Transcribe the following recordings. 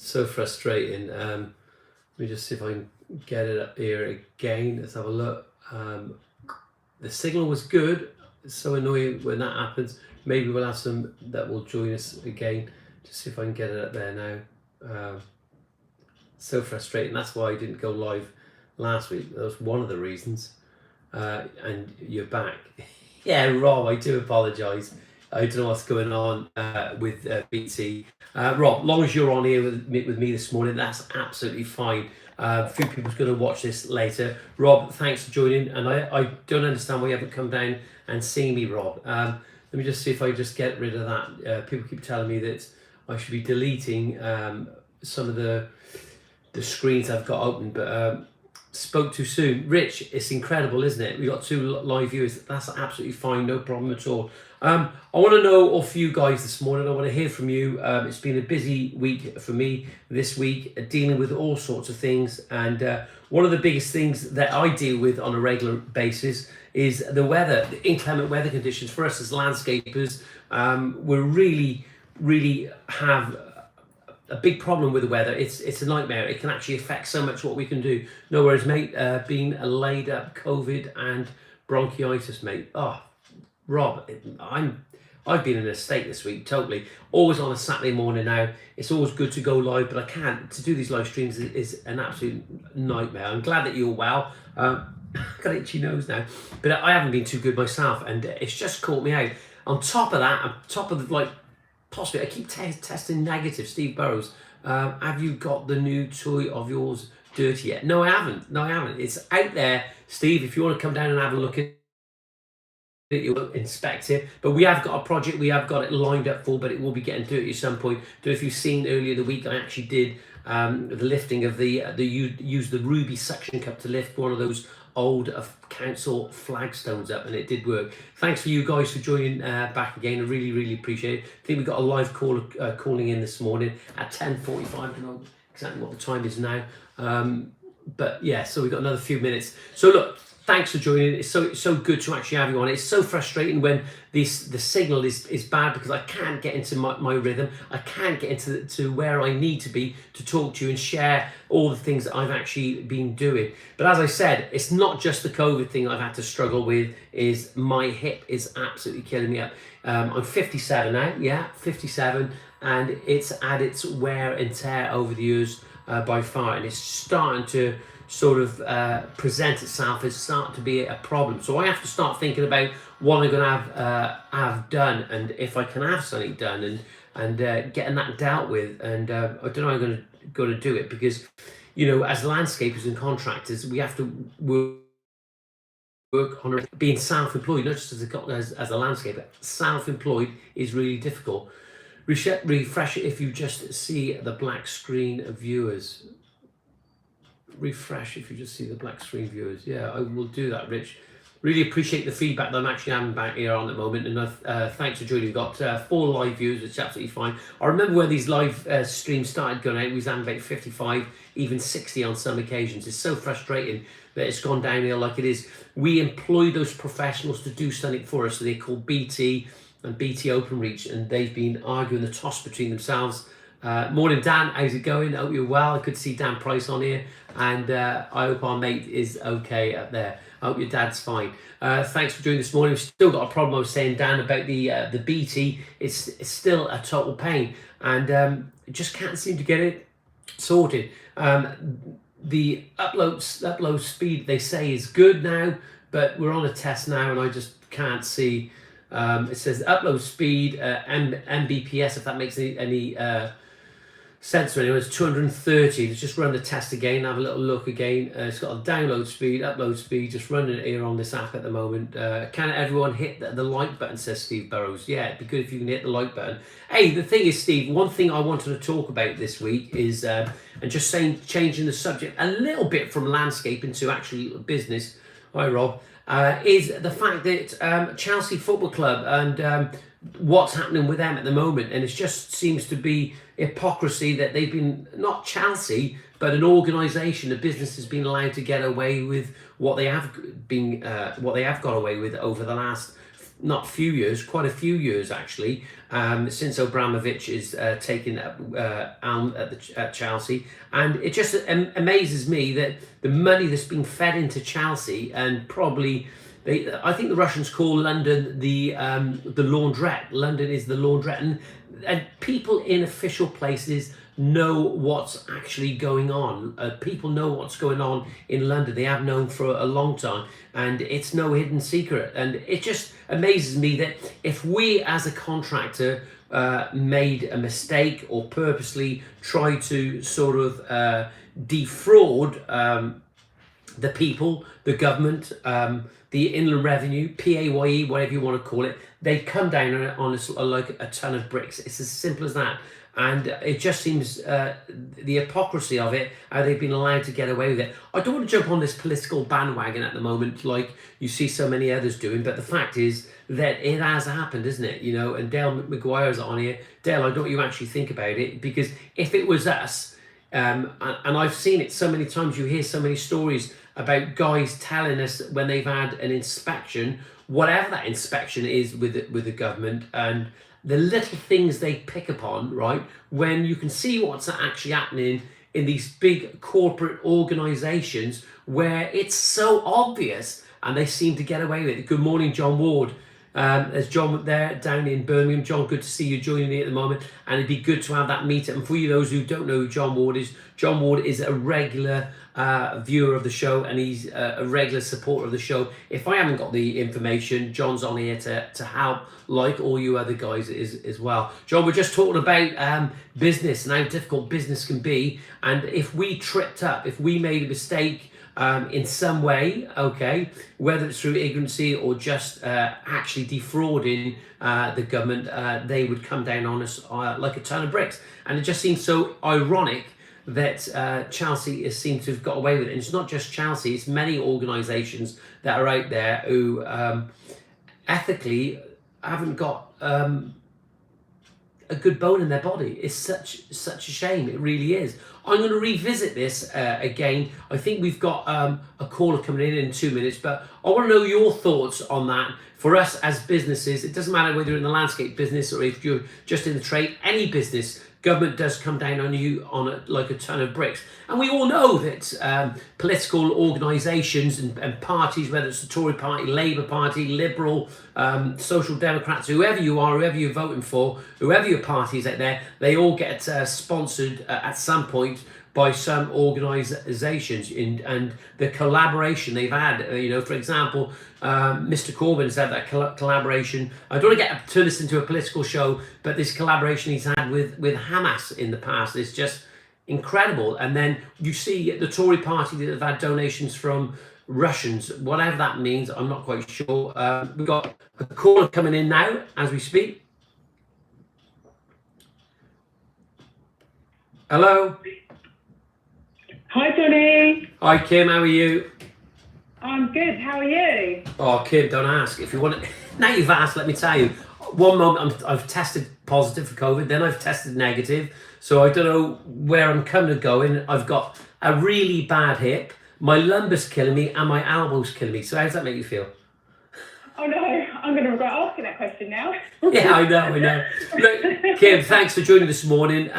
So frustrating. Let me just see if I can get it up here again. Let's have a look. The signal was good. It's so annoying when that happens. Maybe we'll have some that will join us again. Just see if I can get it up there now. So frustrating. That's why I didn't go live last week. That was one of the reasons. And you're back. Yeah, Rob, I do apologise. I don't know what's going on with BT. Rob, long as you're on here with me this morning, that's absolutely fine. A few people's going to watch this later. Rob, thanks for joining. And I don't understand why you haven't come down and seen me, Rob. Let me just see if I just get rid of that. People keep telling me that I should be deleting some of the screens I've got open, but spoke too soon. Rich, it's incredible, isn't it? We got 2 live viewers. That's absolutely fine, no problem at all. I want to know off you guys this morning. I want to hear from you. It's been a busy week for me this week, dealing with all sorts of things. And one of the biggest things that I deal with on a regular basis is the weather, the inclement weather conditions. For us as landscapers, we really have a big problem with the weather. It's a nightmare. It can actually affect so much what we can do. No worries, mate. Being laid up, COVID and bronchitis, mate. Oh, Rob, I've been in a state this week, totally. Always on a Saturday morning now. It's always good to go live, but I can't. To do these live streams is an absolute nightmare. I'm glad that you're well. I've got an itchy nose now, but I haven't been too good myself, and it's just caught me out. On top of that, on top of the, possibly, I keep testing negative. Steve Burrows, have you got the new toy of yours dirty yet? No, I haven't. It's out there, Steve. If you want to come down and have a look at it, you'll inspect it. But we have got a project we have got it lined up for, but it will be getting dirty at some point. Don't know if you've seen earlier in the week, I actually did the lifting of use the ruby suction cup to lift one of those old council flagstones up, and it did work. Thanks for you guys for joining back again. I really appreciate it. I think we got a live call calling in this morning at 10:45. I don't know exactly what the time is now, but yeah, so we've got another few minutes. So look, thanks for joining. It's so good to actually have you on. It's so frustrating when the signal is bad, because I can't get into my rhythm. I can't get into where I need to be to talk to you and share all the things that I've actually been doing. But as I said, it's not just the COVID thing I've had to struggle with. Is my hip is absolutely killing me up. I'm 57 now, yeah, 57, and it's had its wear and tear over the years by far, and it's starting to sort of present itself as starting to be a problem. So I have to start thinking about what I'm going to have done, and if I can have something done, and getting that dealt with. And I don't know how I'm going to do it, because as landscapers and contractors, we have to work on being self-employed, not just as a landscaper. Self-employed is really difficult. Refresh it if you just see the black screen of viewers. Refresh if you just see the black screen viewers. Yeah, I will do that, Rich. Really appreciate the feedback that I'm actually having back here on at the moment, and thanks for joining. We've got 4 live viewers, which is absolutely fine. I remember when these live streams started going out, we was having about 55, even 60 on some occasions. It's so frustrating that it's gone downhill like it is. We employ those professionals to do something for us. So they're called BT and BT Openreach, and they've been arguing the toss between themselves. Morning, Dan. How's it going? I hope you're well. I could see Dan Price on here, and I hope our mate is okay up there. I hope your dad's fine. Thanks for doing this morning. We've still got a problem. I was saying, Dan, about the BT. It's still a total pain, and just can't seem to get it sorted. The upload speed, they say, is good now, but we're on a test now, and I just can't see. It says upload speed, Mbps, if that makes any sense. Anyway, it's 230. Let's just run the test again, have a little look again. It's got a download speed, upload speed, just running it here on this app at the moment. Can everyone hit the like button, says Steve Burrows. Yeah, it'd be good if you can hit the like button. Hey, the thing is, Steve, one thing I wanted to talk about this week is, and just changing the subject a little bit from landscaping to actually business. Hi, Rob. Is the fact that Chelsea Football Club and what's happening with them at the moment, and it just seems to be hypocrisy that they've been, not Chelsea, but an organisation, a business, has been allowed to get away with what they have got away with over the last not few years, quite a few years actually, since Abramovich is taking helm at Chelsea, and it just amazes me that the money that's being fed into Chelsea, and probably I think the Russians call London the laundrette. London is the laundrette, and people in official places know what's actually going on. People know what's going on in London. They have known for a long time, and it's no hidden secret. And it just amazes me that if we as a contractor made a mistake or purposely tried to sort of defraud the people, the government, the Inland Revenue, PAYE, whatever you want to call it, they'd come down on us like a ton of bricks. It's as simple as that. And it just seems the hypocrisy of it, how they've been allowed to get away with it. I don't want to jump on this political bandwagon at the moment like you see so many others doing, but the fact is that it has happened, isn't it? You know, and Dale McGuire's on here. Dale, I don't know what you actually think about it, because if it was us, and I've seen it so many times, you hear so many stories about guys telling us when they've had an inspection, whatever that inspection is with the government, and the little things they pick upon, right? When you can see what's actually happening in these big corporate organizations where it's so obvious and they seem to get away with it. Good morning, John Ward. There's John there down in Birmingham. John, good to see you joining me at the moment. And it'd be good to have that meetup. And for you, those who don't know who John Ward is a regular viewer of the show, and he's a regular supporter of the show. If I haven't got the information, John's on here to help, like all you other guys as well. John, we're just talking about business and how difficult business can be. And if we tripped up, if we made a mistake in some way, okay, whether it's through ignorancy or just actually defrauding the government, they would come down on us like a ton of bricks. And it just seems so ironic that Chelsea seems to have got away with it. And it's not just Chelsea, it's many organisations that are out there who ethically haven't got a good bone in their body. It's such a shame. It really is. I'm going to revisit this again. I think we've got a caller coming in 2 minutes, but I want to know your thoughts on that. For us as businesses, it doesn't matter whether you're in the landscape business or if you're just in the trade, any business, government does come down on you like a ton of bricks. And we all know that political organisations and parties, whether it's the Tory Party, Labour Party, Liberal, Social Democrats, whoever you are, whoever you're voting for, whoever your party is out there, they all get sponsored at some point by some organisations, and the collaboration they've had. For example, Mr. Corbyn has had that collaboration. I don't want to turn this into a political show, but this collaboration he's had with Hamas in the past is just incredible. And then you see the Tory party that have had donations from Russians, whatever that means, I'm not quite sure. We've got a caller coming in now as we speak. Hello. Hi, Johnny. Hi, Kim. How are you? I'm good. How are you? Oh, Kim, don't ask. If you want to, now you've asked, let me tell you. One moment I've tested positive for COVID, then I've tested negative. So I don't know where I'm coming to going. I've got a really bad hip. My lumbar's killing me and my elbow's killing me. So how does that make you feel? Oh no, I'm going to regret asking that question now. Yeah, I know. Look, Kim, thanks for joining this morning.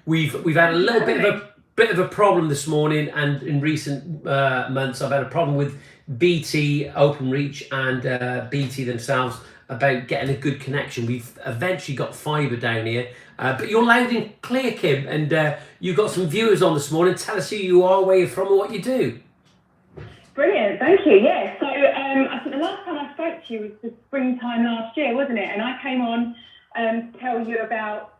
We've had a little bit of a problem this morning, and in recent months I've had a problem with BT Openreach and BT themselves about getting a good connection. We've eventually got fibre down here, but you're loud and clear, Kim, and you've got some viewers on this morning. Tell us who you are, where you're from, and what you do. Brilliant, thank you. Yeah, so I think the last time I spoke to you was the springtime last year, wasn't it? And I came on to tell you about,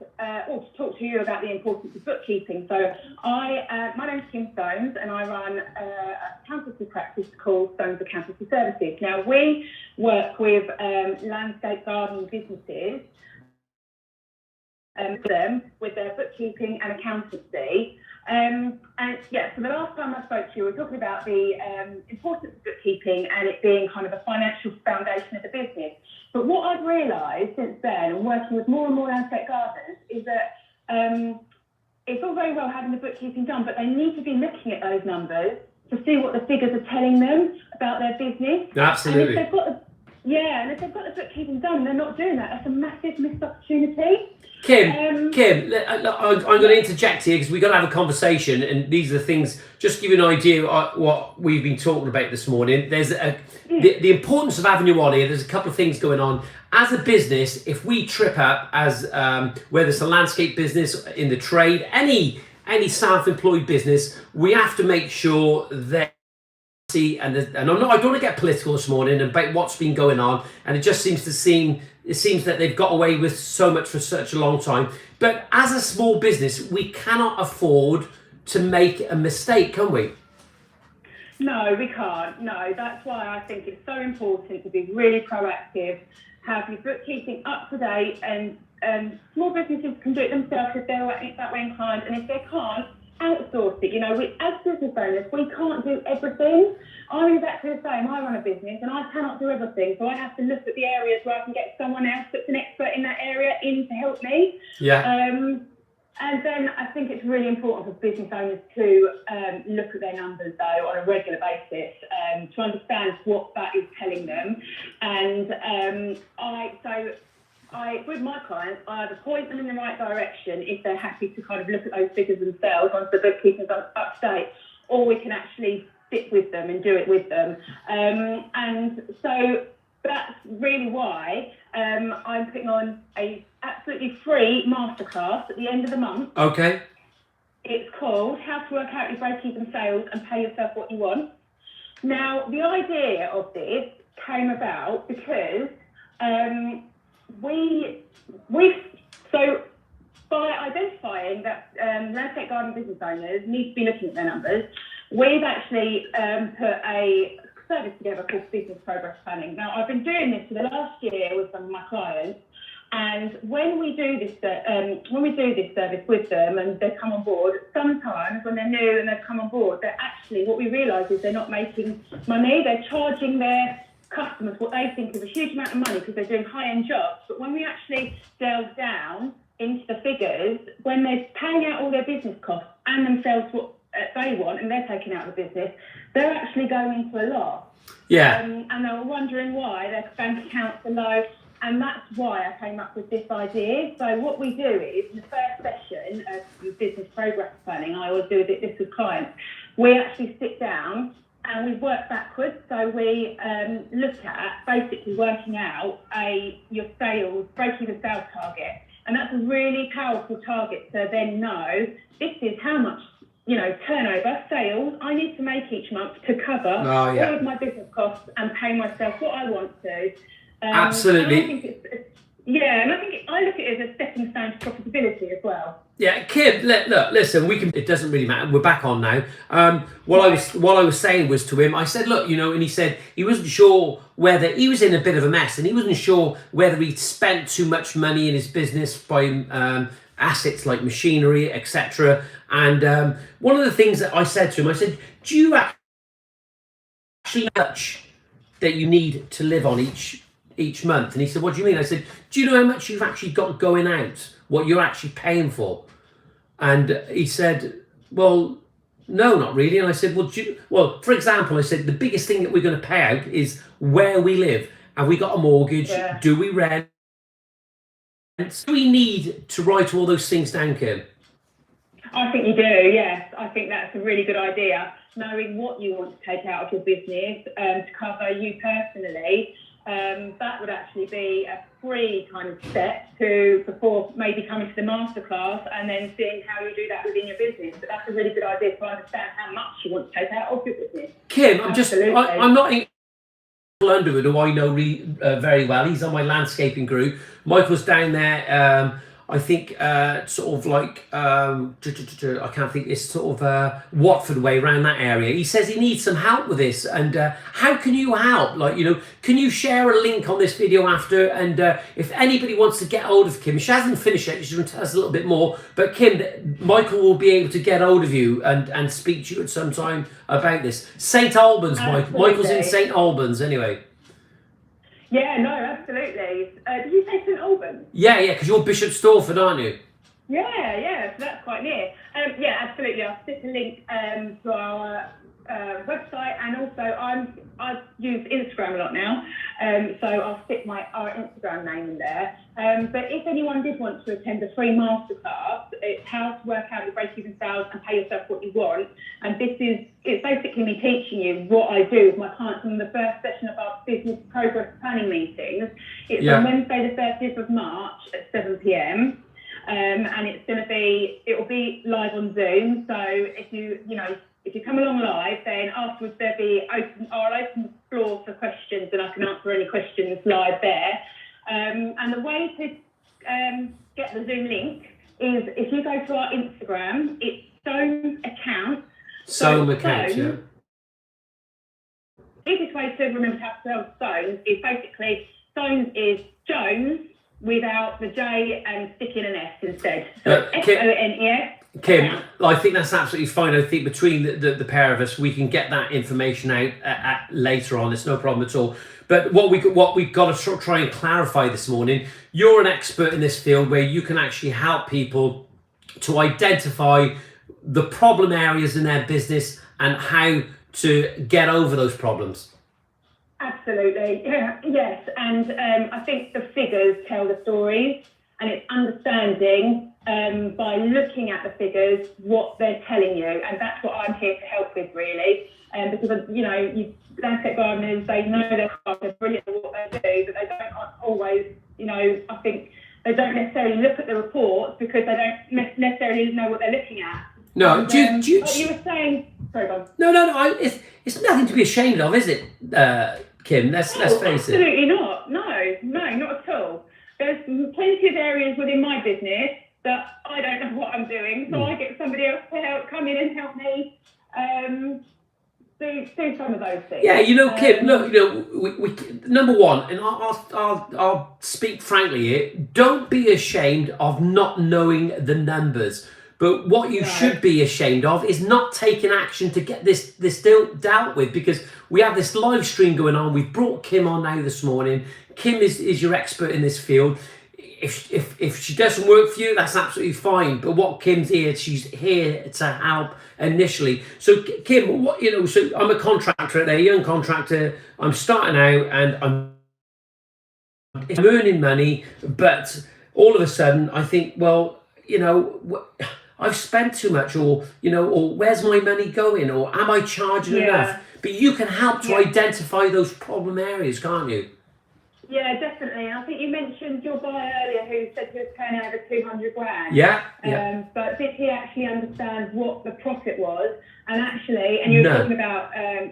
or to talk to you about the importance of bookkeeping. So my name's Kim Stones, and I run a accountancy practice called Stones Accountancy Services. Now, we work with landscape gardening businesses them with their bookkeeping and accountancy. And yeah, so the last time I spoke to you, we were talking about the importance of bookkeeping and it being kind of a financial foundation of the business. But what I've realised since then, and working with more and more landscape gardeners, is that it's all very well having the bookkeeping done, but they need to be looking at those numbers to see what the figures are telling them about their business. Absolutely. And Yeah, and if they've got the bookkeeping done, they're not doing that. That's a massive missed opportunity. Kim, I'm going to interject here because we've got to have a conversation, and these are the things, just to give you an idea of what we've been talking about this morning. There's the importance of having you on here. There's a couple of things going on. As a business, if we trip up, as whether it's a landscape business, in the trade, any self-employed business, we have to make sure that and I don't want to get political this morning about what's been going on, and it just seems that they've got away with so much for such a long time. But as a small business, we cannot afford to make a mistake, can we? No, we can't. No, that's why I think it's so important to be really proactive, have your bookkeeping up to date, and small businesses can do it themselves if they're that way inclined, and if they can't, outsource it. You know, as business owners, we can't do everything. I'm exactly the same. I run a business and I cannot do everything, so I have to look at the areas where I can get someone else that's an expert in that area in to help me. Yeah. And then I think it's really important for business owners to look at their numbers, though, on a regular basis, to understand what that is telling them. And with my clients, I either point them in the right direction if they're happy to kind of look at those figures themselves once the bookkeeping's up to date, or we can actually sit with them and do it with them. And so that's really why I'm putting on a absolutely free masterclass at the end of the month. Okay. It's called How to Work Out Your Break-Even Sales and Pay Yourself What You Want. Now, the idea of this came about because so by identifying that landscape garden business owners need to be looking at their numbers, we've actually put a service together called Business Progress Planning. Now, I've been doing this for the last year with some of my clients, and when we do this service with them and they come on board, sometimes when they're new and they've come on board, they're actually, what we realise is they're not making money. They're charging their customers what they think is a huge amount of money because they're doing high-end jobs. But when we actually delve down into the figures, when they're paying out all their business costs and themselves what they want, and they're taking out the business, they're actually going into a loss. Yeah. And they were wondering why their bank accounts are low, and that's why I came up with this idea. So what we do is, in the first session of business progress planning, I always do this with clients, we actually sit down and we work backwards. So we look at basically working out your sales, break-even sales target. And that's a really powerful target to then know this is how much, turnover, sales I need to make each month to cover all of my business costs and pay myself what I want to. Absolutely. And I think I look at it as a stepping stone to profitability as well. Yeah, Kim, look, listen, it doesn't really matter. We're back on now. What I was saying was to him, I said, look, and he said he wasn't sure whether he was in a bit of a mess, and he wasn't sure whether he'd spent too much money in his business by assets like machinery, etc. And one of the things that I said to him, I said, do you actually much that you need to live on each month? And he said, what do you mean? I said, do you know how much you've actually got going out, what you're actually paying for? And he said, well, no, not really. And I said, well, for example, I said, the biggest thing that we're going to pay out is where we live. Have we got a mortgage? Yeah. Do we rent? Do we need to write all those things down, Kim? I think you do, yes. I think that's a really good idea. Knowing what you want to take out of your business to cover you personally, that would actually be a free kind of step before maybe coming to the masterclass and then seeing how you do that within your business. But that's a really good idea to understand how much you want to take out of your business. Kim, I'm not in Underwood, who I know very well. He's on my landscaping group. Michael's down there. I think sort of like I can't think. It's sort of Watford way, around that area. He says he needs some help with this, and how can you help? Can you share a link on this video after? And if anybody wants to get hold of Kim, she hasn't finished yet. She's going to tell us a little bit more. But Kim, Michael will be able to get hold of you and speak to you at some time about this. St Albans, Michael's in St Albans, anyway. Yeah, no, absolutely. Did you say St Albans? Yeah, because you're Bishop Stortford, aren't you? Yeah, so that's quite near. Yeah, absolutely. I'll stick a link to our website, and also I use Instagram a lot now, so I'll stick our Instagram name in there. But if anyone did want to attend a free masterclass, it's how to work out your break-even sales and pay yourself what you want. And it's basically me teaching you what I do with my clients in the first session of our business progress planning meetings. It's on Wednesday the 30th of March at 7 p.m. And it'll be live on Zoom. So if you come along live, then afterwards I'll open the floor for questions, and I can answer any questions live there. And the way to get the Zoom link is if you go to our Instagram, it's Stone's account. Stone account, yeah. The easiest way to remember how to spell Stones is basically Stones is Jones without the J and stick in an S instead. So S-O-N-E-S. Kim, I think that's absolutely fine. I think between the pair of us, we can get that information out later on. It's no problem at all. But what we've got to try and clarify this morning, you're an expert in this field where you can actually help people to identify the problem areas in their business and how to get over those problems. Absolutely, yes. And I think the figures tell the stories, and it's understanding by looking at the figures what they're telling you, and that's what I'm here to help with, really. Because landscape gardeners, they know they're brilliant at what they do, but they don't always, I think they don't necessarily look at the reports because they don't necessarily know what they're looking at. No, and, you were saying, sorry, Bob. No. It's nothing to be ashamed of, is it, Kim? Let's face it. Absolutely not. No, not at all. There's plenty of areas within my business that I don't know what I'm doing, so I get somebody else to come in and help me do some of those things. Yeah, Kim. Look, we number one, and I'll speak frankly here. Don't be ashamed of not knowing the numbers. But what you should be ashamed of is not taking action to get this dealt with, because we have this live stream going on. We've brought Kim on now this morning. Kim is your expert in this field. If she doesn't work for you, that's absolutely fine. But what Kim's here, she's here to help initially. So Kim, so I'm a contractor, a young contractor. I'm starting out and I'm earning money, but all of a sudden I think, well, I've spent too much, or where's my money going, or am I charging enough? But you can help to identify those problem areas, can't you? Yeah, definitely. I think you mentioned your buyer earlier who said he was turning over 200 grand. Yeah. But did he actually understand what the profit was? And actually, and you were talking about, I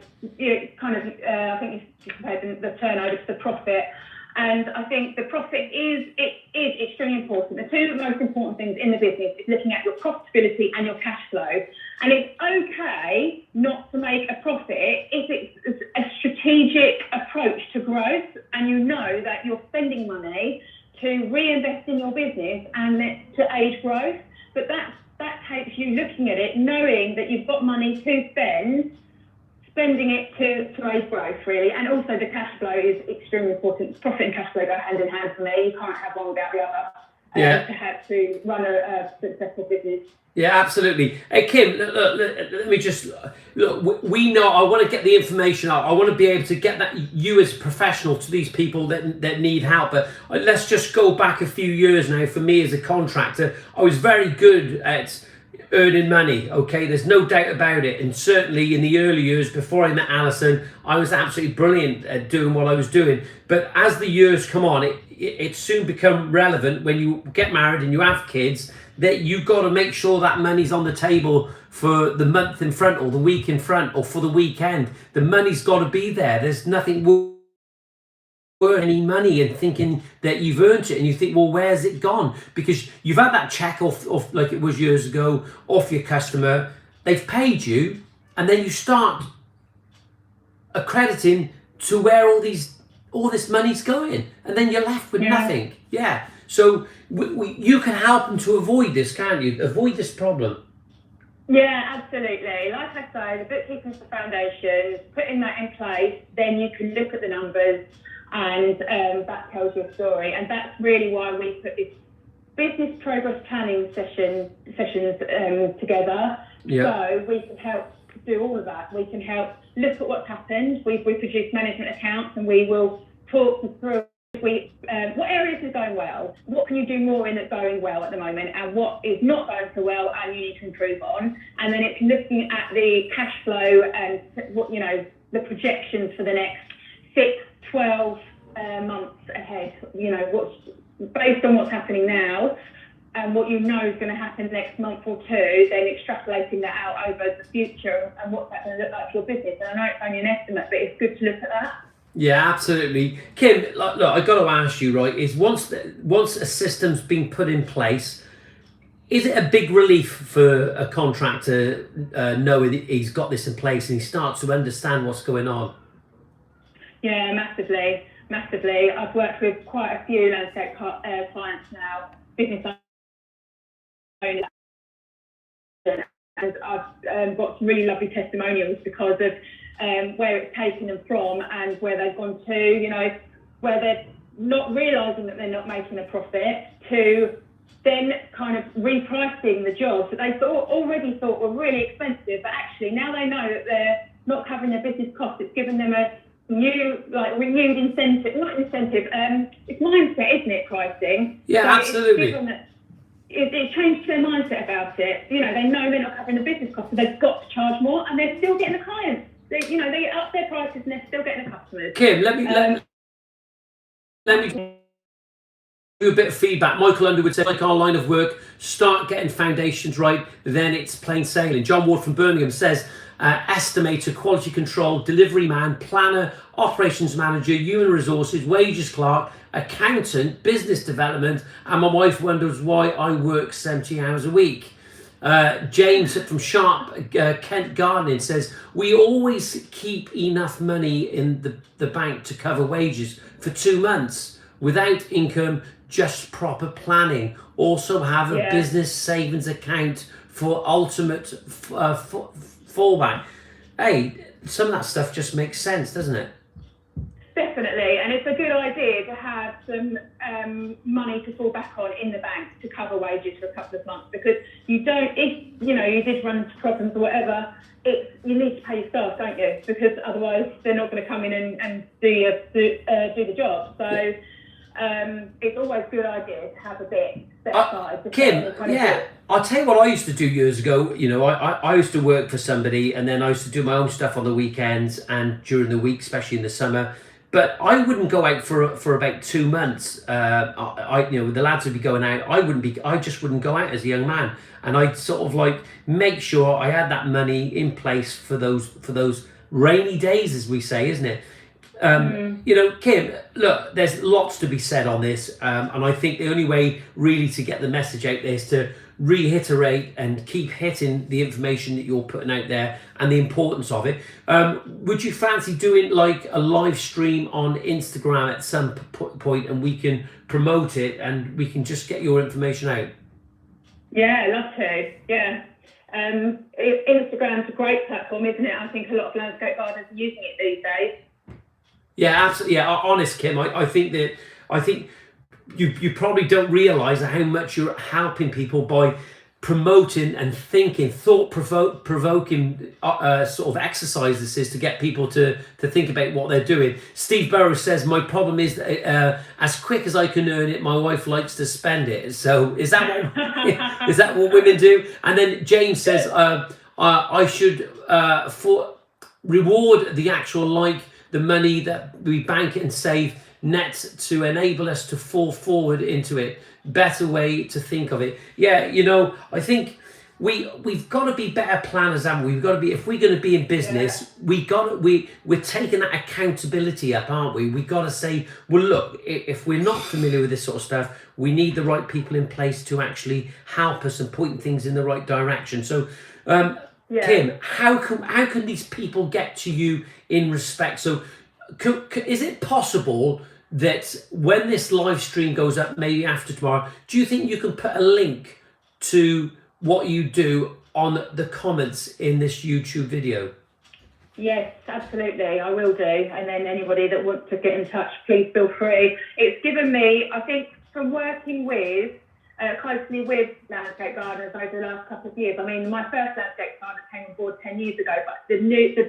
think you compared the turnover to the profit. And I think the profit is extremely important. The two most important things in the business is looking at your profitability and your cash flow. And it's okay not to make a profit if it's a strategic approach to growth, and you know that you're spending money to reinvest in your business and to aid growth. But that takes you looking at it, knowing that you've got money to spending it to aid growth, really. And also the cash flow is extremely important. Profit and cash flow go hand in hand for me. You can't have one without the other to run a successful business. Yeah, absolutely. Hey, Kim, let me just look. We know. I want to get the information out. I want to be able to get that you as a professional to these people that need help. But let's just go back a few years now. For me as a contractor, I was very good at earning money. Okay, there's no doubt about it. And certainly in the early years before I met Alison, I was absolutely brilliant at doing what I was doing. But as the years come on, it soon become relevant when you get married and you have kids, that you've got to make sure that money's on the table for the month in front, or the week in front, or for the weekend. The money's got to be there. There's nothing worth any money and thinking that you've earned it, and you think, well, where's it gone? Because you've had that check off like it was years ago, off your customer. They've paid you, and then you start accrediting to where all this money's going, and then you're left with nothing. Yeah. So you can help them to avoid this, can't you? Avoid this problem. Yeah, absolutely. Like I say, the bookkeeping's the foundation. Putting that in place, then you can look at the numbers, and that tells your story. And that's really why we put this business progress planning sessions together, so we can help do all of that. We can help look at what's happened. We produce management accounts, and we will talk through what areas are going well, what can you do more in that's going well at the moment, and what is not going so well and you need to improve on. And then it's looking at the cash flow and what, the projections for the next 6, 12 months ahead. What's based on what's happening now and what is going to happen next month or two, then extrapolating that out over the future and what's that going to look like for your business. And I know it's only an estimate, but it's good to look at that. Yeah, absolutely. Kim, look, I got to ask you, right, is once a system's been put in place, is it a big relief for a contractor knowing that he's got this in place and he starts to understand what's going on? Yeah, massively. I've worked with quite a few landscape clients now, business owners, and I've got some really lovely testimonials because of where it's taken them from and where they've gone to, where they're not realising that they're not making a profit, to then kind of repricing the jobs that they already thought were really expensive, but actually now they know that they're not covering their business costs. It's given them a new, renewed incentive, not incentive, it's mindset, isn't it, pricing? Yeah, so absolutely. It changed their mindset about it. They know they're not covering the business costs, so they've got to charge more, and they're still getting the clients. They up their prices and they're still getting the customers. Kim, let me do a bit of feedback. Michael Underwood said, like our line of work, start getting foundations right, then it's plain sailing. John Ward from Birmingham says, estimator, quality control, delivery man, planner, operations manager, human resources, wages clerk, accountant, business development, and my wife wonders why I work 70 hours a week. James from Sharp Kent Gardening says, we always keep enough money in the bank to cover wages for 2 months without income, just proper planning. Also have a business savings account for ultimate fallback. Hey, some of that stuff just makes sense, doesn't it? Definitely, and it's a good idea to have some money to fall back on in the bank to cover wages for a couple of months, because you don't, if you did run into problems or whatever, you need to pay your staff, don't you? Because otherwise they're not going to come in and do the job. So it's always a good idea to have a bit set aside. Kim, I'll tell you what I used to do years ago. I used to work for somebody, and then I used to do my own stuff on the weekends and during the week, especially in the summer. But I wouldn't go out for about 2 months. The lads would be going out. I just wouldn't go out as a young man, and I'd sort of make sure I had that money in place for those rainy days, as we say, isn't it? Kim, look, there's lots to be said on this, and I think the only way really to get the message out there is to reiterate and keep hitting the information that you're putting out there and the importance of it. Would you fancy doing a live stream on Instagram at some point, and we can promote it and we can just get your information out? Yeah, I'd love to. Yeah. Instagram's a great platform, isn't it? I think a lot of landscape gardeners are using it these days. Yeah, absolutely. Yeah, honest, Kim, I think you probably don't realise how much you're helping people by promoting and thinking, thought-provoking sort of exercises to get people to think about what they're doing. Steve Burrows says, my problem is that as quick as I can earn it, my wife likes to spend it. So is that what women do? And then James says, I should reward the actual the money that we bank and save net to enable us to fall forward into it. Better way to think of it. Yeah, I think we've got to be better planners, haven't we? We've got to be, if we're going to be in business, we're taking that accountability up, aren't we? We've got to say, well, look, if we're not familiar with this sort of stuff, we need the right people in place to actually help us and point things in the right direction. So Kim, how can these people get to you in respect? So is it possible that when this live stream goes up, maybe after tomorrow, do you think you can put a link to what you do on the comments in this YouTube video? Yes, absolutely, I will do. And then anybody that wants to get in touch, please feel free. It's given me, I think, from working with closely with landscape gardeners over the last couple of years. I mean, my first landscape gardener came on board 10 years ago, but the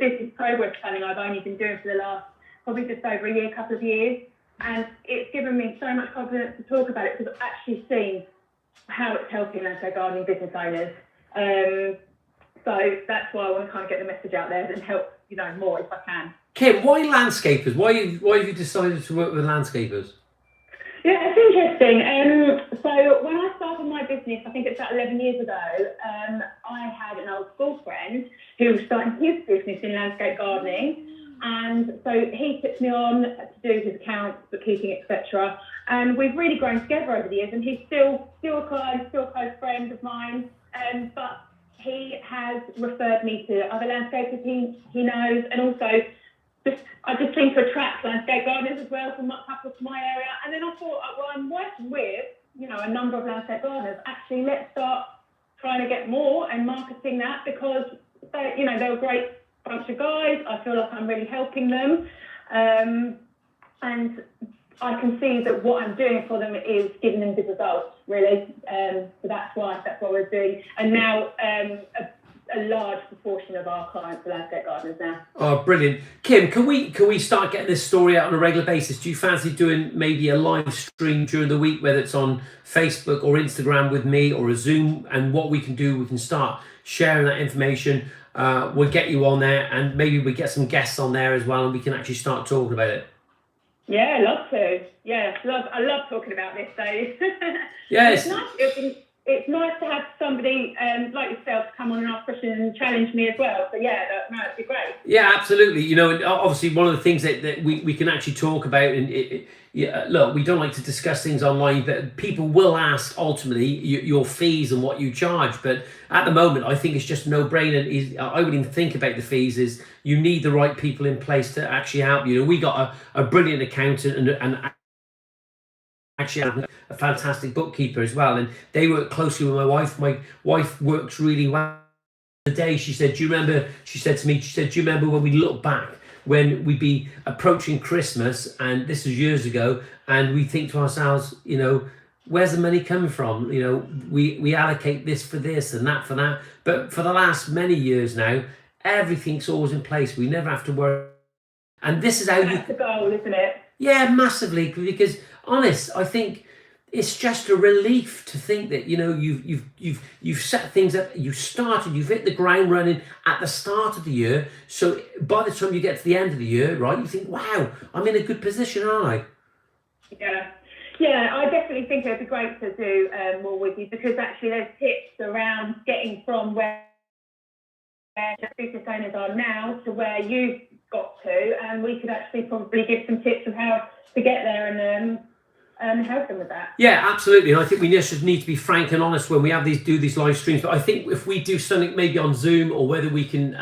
business progress planning I've only been doing for the last probably just over a year, couple of years. And it's given me so much confidence to talk about it because I've actually seen how it's helping landscape gardening business owners. So that's why I want to kind of get the message out there and help, more if I can. Kim, why landscapers? Why have you decided to work with landscapers? Yeah, it's interesting. So when I started my business, I think it's about 11 years ago, I had an old school friend who was starting his business in landscape gardening. And so he took me on to do his accounts, bookkeeping, etc. And we've really grown together over the years. And he's still a client, still a close friend of mine. But he has referred me to other landscapers he knows, and also I just seem to attract landscape gardeners as well from my area. And then I thought, well, I'm working with, a number of landscape gardeners. Actually, let's start trying to get more and marketing that because they're a great bunch of guys. I feel like I'm really helping them. And I can see that what I'm doing for them is giving them good results, really. So that's what we're doing. And now a large proportion of our clients are landscape gardeners now. Oh, brilliant. Kim, can we start getting this story out on a regular basis? Do you fancy doing maybe a live stream during the week, whether it's on Facebook or Instagram with me or a Zoom? And what we can do, we can start sharing that information. We'll get you on there and maybe we get some guests on there as well and we can actually start talking about it. Yeah, love to. Yeah, I love talking about this, Dave. Yeah, it's nice to have somebody like yourself come on and ask questions and challenge me as well. So yeah, it'd be great. Yeah, absolutely. Obviously one of the things that we can actually talk about, and look, we don't like to discuss things online, but people will ask ultimately your fees and what you charge. But at the moment, I think it's just no brainer. I wouldn't even think about the fees. Is you need the right people in place to actually help you. We got a brilliant accountant and actually have a fantastic bookkeeper as well, and they work closely with my wife. My wife works really well. The day she said, "Do you remember?" She said to me, "Do you remember when we look back when we'd be approaching Christmas, and this was years ago, and we think to ourselves, where's the money coming from? We allocate this for this and that for that, but for the last many years now, everything's always in place. We never have to worry." And this is how That's the goal, isn't it? Yeah, massively, because honest, I think it's just a relief to think that you've set things up, you've hit the ground running at the start of the year. So by the time you get to the end of the year, right, you think, wow, I'm in a good position, aren't I? Yeah, I definitely think it'd be great to do more with you because actually there's tips around getting from where business owners are now to where you've got to, and we could actually probably give some tips of how to get there and help them with that. Yeah, absolutely. And I think we just need to be frank and honest when we do these live streams. But I think if we do something maybe on Zoom or whether we can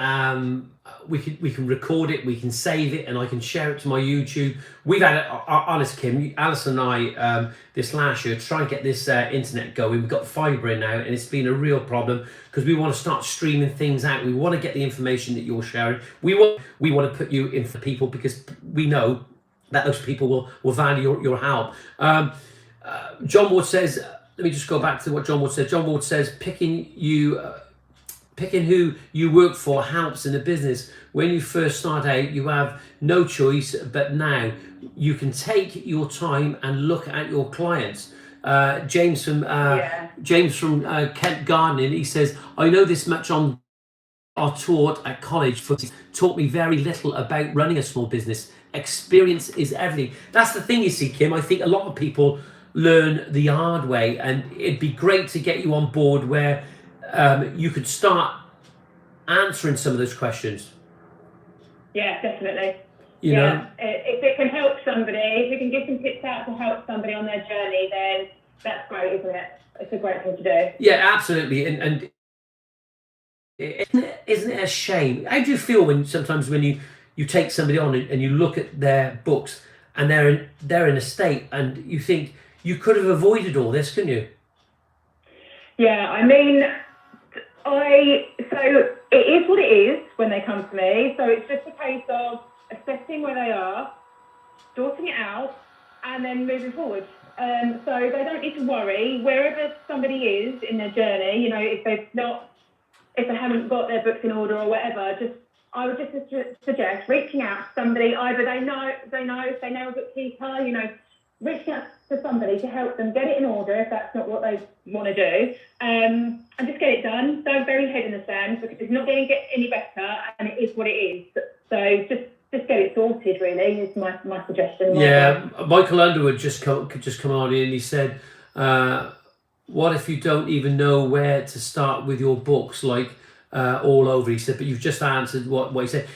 record it, we can save it, and I can share it to my YouTube. We've had, honest Kim, Alice and I, this last year, try and get this internet going. We've got fibre in now, and it's been a real problem because we want to start streaming things out. We want to get the information that you're sharing. We want to put you in for people because we know that those people will value your help. John Ward says, let me just go back to what John Ward said. John Ward says, picking who you work for helps in a business. When you first start out, you have no choice, but now you can take your time and look at your clients. James from Kent Gardening, he says, I know this much on are taught at college taught me very little about running a small business. Experience is everything. That's the thing, you see, Kim. I think a lot of people learn the hard way, and it'd be great to get you on board where you could start answering some of those questions. Yeah, definitely. If it can help somebody, if we can give some tips out to help somebody on their journey, then that's great, isn't it? It's a great thing to do. Yeah, absolutely. And isn't it a shame? How do you feel when you take somebody on and you look at their books and they're in a state and you think you could have avoided all this, couldn't you? Yeah, I mean, so it is what it is when they come to me. So it's just a case of assessing where they are, sorting it out, and then moving forward. So they don't need to worry wherever somebody is in their journey. You know, if they haven't got their books in order or whatever, I would just suggest reaching out to somebody. Either they know if they know a bookkeeper, you know, reaching out to somebody to help them get it in order if that's not what they want to do, and just get it done. Don't bury your head in the sand, because it's not going to get any better, and it is what it is. So just get it sorted, really, is my suggestion. Yeah, Michael Underwood just come on in and he said, what if you don't even know where to start with your books, like all over? He said, but you've just answered what he said.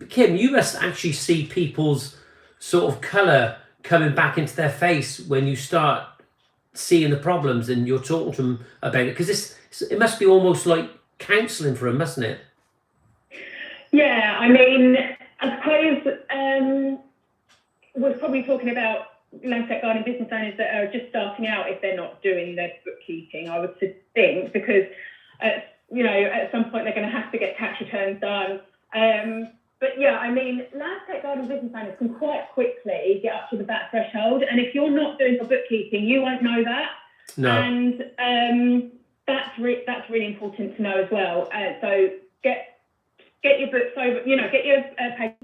Kim, you must actually see people's sort of colour coming back into their face when you start seeing the problems and you're talking to them about it, because it must be almost like counselling for them, mustn't it? Yeah, I mean, I suppose we're probably talking about landscape garden business owners that are just starting out if they're not doing their bookkeeping, I would think, because you know, at some point they're going to have to get tax returns done. But yeah, I mean, landscape garden business owners can quite quickly get up to the VAT threshold, and if you're not doing your bookkeeping, you won't know that. No. And that's really important to know as well. So get your books over, you know, get your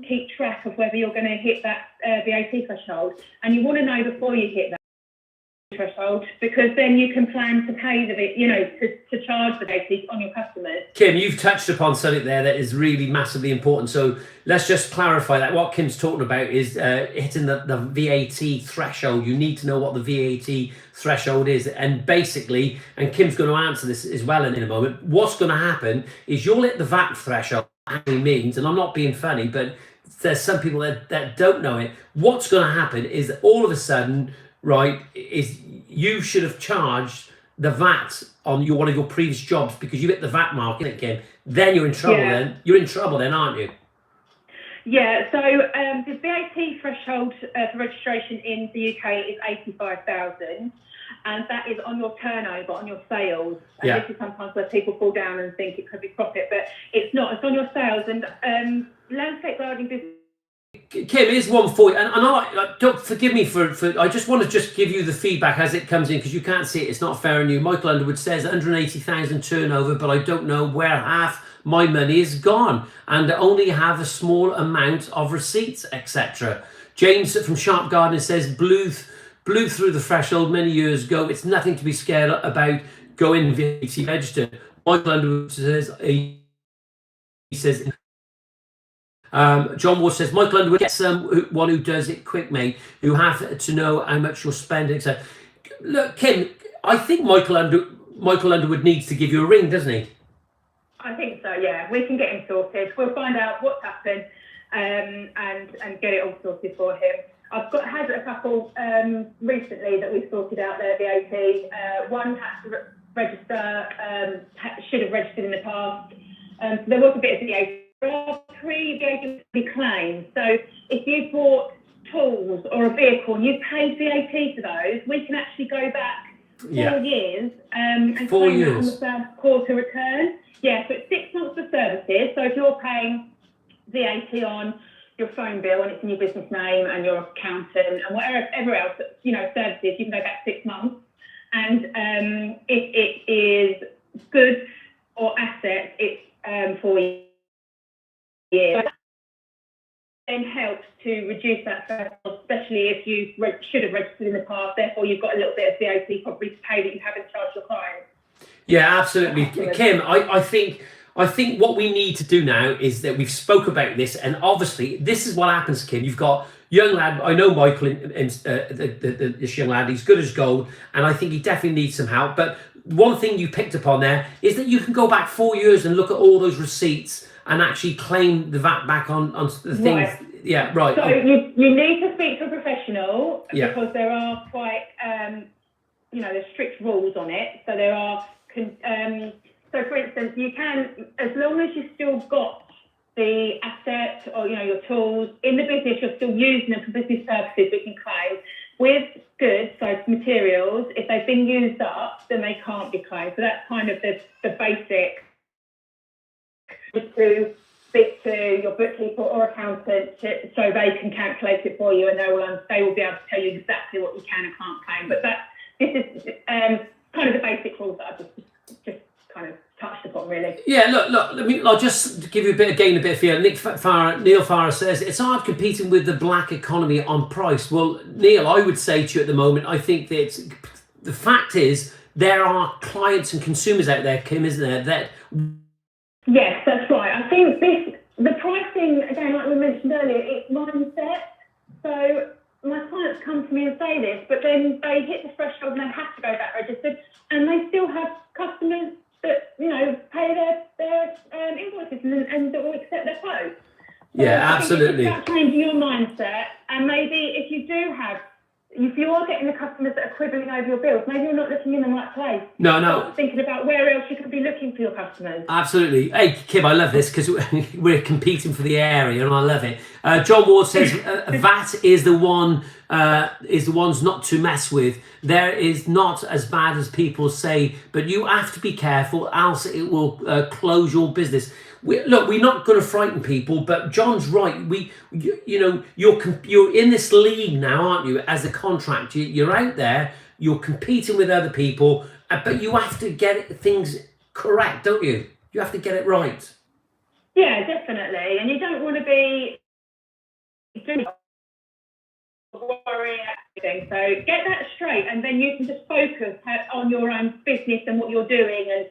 keep track of whether you're going to hit that VAT threshold, and you want to know before you hit that threshold, because then you can plan to pay to charge the VAT on your customers. Kim, you've touched upon something there that is really massively important. So let's just clarify that. What Kim's talking about is hitting the VAT threshold. You need to know what the VAT threshold is. And basically, and Kim's going to answer this as well in a moment, what's going to happen is you'll hit the VAT threshold. Actually means, and I'm not being funny, but there's some people that don't know it. What's going to happen is that all of a sudden, right, is you should have charged the VAT on one of your previous jobs because you hit the VAT mark, Kim. Then you're in trouble. Yeah. Then you're in trouble, then, aren't you? Yeah. So the VAT threshold for registration in the UK is 85,000. And that is on your turnover, on your sales. And yeah. This is sometimes where people fall down and think it could be profit, but it's not. It's on your sales. And landscape gardening business. Kim, here's one for you. And don't forgive me for I just want to just give you the feedback as it comes in, because you can't see it. It's not fair on you. Michael Underwood says 180,000 turnover, but I don't know where half my money is gone, and I only have a small amount of receipts, etc. James from Sharp Gardener says blew through the threshold many years ago. It's nothing to be scared about. Going VAT registered. Michael Underwood says John Ward says Michael Underwood gets someone who does it quick, mate, who have to know how much you're spending. So, look, Kim, I think Michael Underwood needs to give you a ring, doesn't he? I think so. Yeah, we can get him sorted. We'll find out what's happened and get it all sorted for him. I've had a couple recently that we've sorted out their VAT. One had to register, should have registered in the past. So there was a bit of VAT. There are pre-VAT claims. So if you bought tools or a vehicle and you paid VAT for those, we can actually go back 4 years and claim that on the first quarter return. Yeah, so it's 6 months for services. So if you're paying VAT on your phone bill and it's in your business name and your accountant and whatever else, you know, services, you can go back 6 months. And if it is goods or assets, it's 4 years. It then helps to reduce that threshold, especially if you should have registered in the past. Therefore, you've got a little bit of VAT probably to pay that you haven't charged your clients. Yeah, absolutely. Kim, I think what we need to do now is that we've spoke about this, and obviously this is what happens, Kim. You've got young lad. I know Michael, this young lad. He's good as gold, and I think he definitely needs some help. But one thing you picked up on there is that you can go back 4 years and look at all those receipts and actually claim the VAT back on the things. Right. Yeah, right. So you need to speak to a professional because there are quite, there's strict rules on it. So there are. So, for instance, you can, as long as you've still got the assets or, your tools in the business, you're still using them for business purposes, we can claim. With goods, so materials, if they've been used up, then they can't be claimed. So that's kind of the basic to speak to your bookkeeper or accountant so they can calculate it for you, and they will be able to tell you exactly what you can and can't claim. But this is kind of the basic rules that I've just kind of touched upon, really. Yeah, look. I'll just give you a bit of fear. Neil Farah says it's hard competing with the black economy on price. Well, Neil, I would say to you at the moment, I think that the fact is there are clients and consumers out there, Kim, isn't there? That yes, that's right. I think the pricing again, like we mentioned earlier, it's mindset. So my clients come to me and say this, but then they hit the threshold and they have to go back registered, and they still have customers that pay their invoices and that will accept their quotes. So yeah, absolutely. It's about changing your mindset, and maybe if you are getting the customers that are quibbling over your bills, maybe you're not looking in the right place. No. Start thinking about where else you could be looking for your customers. Absolutely. Hey, Kim, I love this because we're competing for the area, and I love it. John Ward says VAT is the ones not to mess with. There is not as bad as people say, but you have to be careful, else it will close your business. We're not going to frighten people, but John's right. You're in this league now, aren't you? As a contractor, you're out there. You're competing with other people, but you have to get things correct, don't you? You have to get it right. Yeah, definitely. And you don't want to be worrying everything. So get that straight, and then you can just focus on your own business and what you're doing, and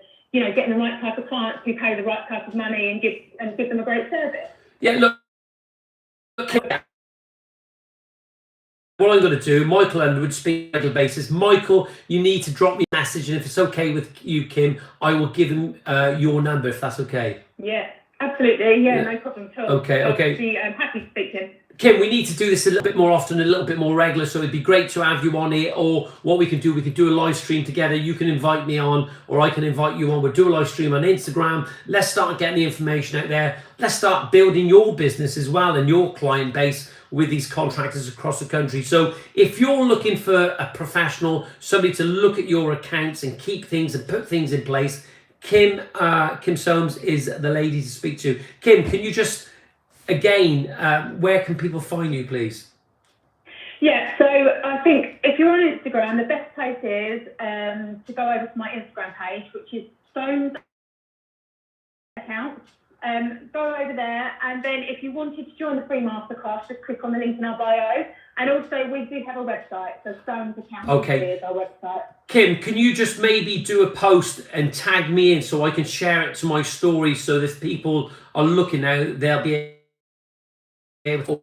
getting the right type of clients who pay the right type of money and give them a great service. Yeah, look. What I'm going to do, Michael Underwood, speak on a regular basis. Michael, you need to drop me a message, and if it's okay with you, Kim, I will give him your number, if that's okay. Yeah, absolutely. Yeah, no problem at all. Okay. I'm happy to speak to him. Kim, we need to do this a little bit more often, a little bit more regular, so it'd be great to have you on here. Or what we could do a live stream together. You can invite me on, or I can invite you on. We'll do a live stream on Instagram. Let's start getting the information out there. Let's start building your business as well and your client base with these contractors across the country. So if you're looking for a professional, somebody to look at your accounts and keep things and put things in place, Kim Soames is the lady to speak to. Kim, can you just, again, where can people find you, please? Yeah, so I think if you're on Instagram, the best place is to go over to my Instagram page, which is Soames account. Go over there, and then if you wanted to join the free masterclass, just click on the link in our bio. And also, we do have a website, so Soames account is our website. Kim, can you just maybe do a post and tag me in so I can share it to my story, so that if people are looking now, they'll be able to.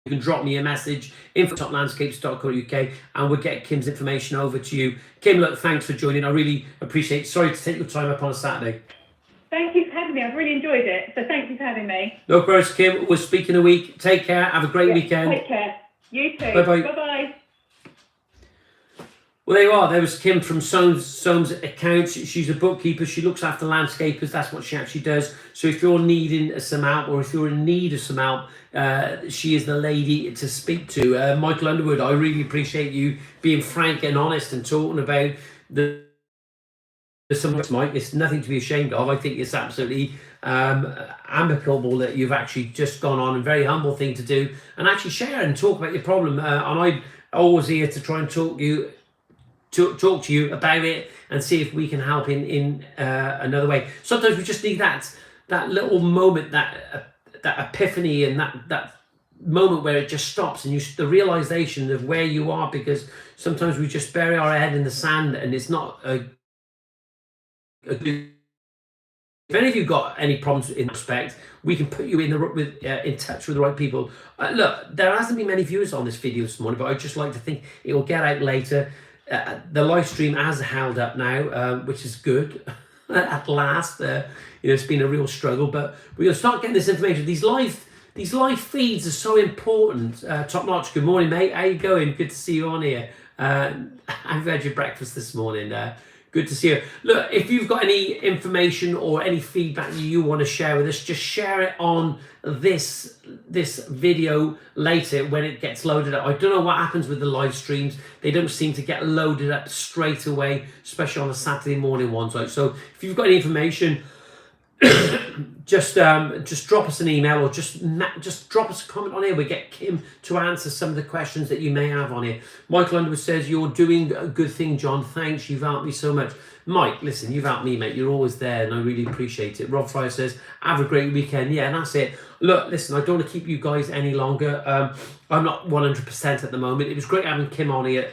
You can drop me a message, info@toplandscapes.co.uk, and we'll get Kim's information over to you. Kim, look, thanks for joining. I really appreciate it. Sorry to take your time up on a Saturday. Thank you for having me. I've really enjoyed it. So thank you for having me. No worries, Kim. We'll speak in a week. Take care. Have a great weekend. Take care. You too. Bye-bye. Bye-bye. Well, there you are. There was Kim from Soames Accounts. She's a bookkeeper. She looks after landscapers. That's what she actually does. So if you're needing some help, or if you're in need of some help, she is the lady to speak to. Michael Underwood, I really appreciate you being frank and honest and talking about Mike. It's nothing to be ashamed of. I think it's absolutely amicable that you've actually just gone on, and very humble thing to do, and actually share and talk about your problem. And I'm always here to try and talk to you about it and see if we can help in another way. Sometimes we just need that little moment, that epiphany, and that moment where it just stops, and the realization of where you are, because sometimes we just bury our head in the sand, and it's not a if any of you got any problems in respect, we can put you in touch with the right people. Look, there hasn't been many viewers on this video this morning, but I'd just like to think it will get out later. The live stream has held up now, which is good. At last, it's been a real struggle, but we're going to start getting this information. These live feeds are so important. Top notch. Good morning, mate. How you going? Good to see you on here. I've had your breakfast this morning. Good to see you. Look, if you've got any information or any feedback you want to share with us, just share it on this video later when it gets loaded up. I don't know what happens with the live streams. They don't seem to get loaded up straight away, especially on a Saturday morning ones. So if you've got any information just drop us an email, or just drop us a comment on here. We get Kim to answer some of the questions that you may have on here. Michael Underwood says, you're doing a good thing, John. Thanks, you've helped me so much. Mike, listen, you've helped me, mate. You're always there, and I really appreciate it. Rob Fryer says, have a great weekend. Yeah, and that's it. Look, listen, I don't want to keep you guys any longer. I'm not 100% at the moment. It was great having Kim on here,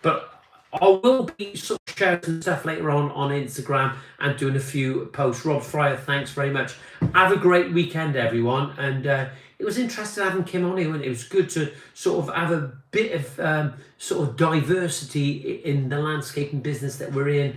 but I will be sort of sharing some stuff later on Instagram and doing a few posts. Rob Fryer, thanks very much. Have a great weekend, everyone. And it was interesting having Kim on here, and it was good to sort of have a bit of sort of diversity in the landscaping business that we're in.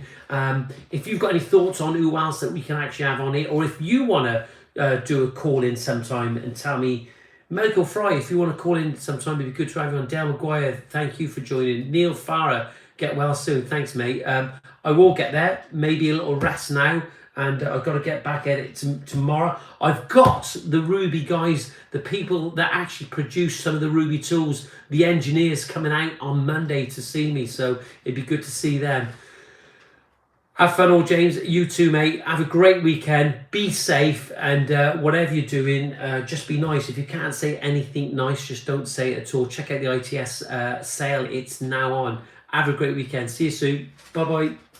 If you've got any thoughts on who else that we can actually have on here, or if you want to do a call in sometime and tell me, Michael Fry, if you want to call in sometime, it'd be good to have you on. Dale McGuire, thank you for joining. Neil Farah, get well soon. Thanks, mate. I will get there. Maybe a little rest now, and I've got to get back at it tomorrow. I've got the Ruby guys, the people that actually produce some of the Ruby tools, the engineers coming out on Monday to see me, so it'd be good to see them. Have fun, all, James. You too, mate. Have a great weekend. Be safe, and whatever you're doing, just be nice. If you can't say anything nice, just don't say it at all. Check out the ITS sale. It's now on. Have a great weekend. See you soon. Bye-bye.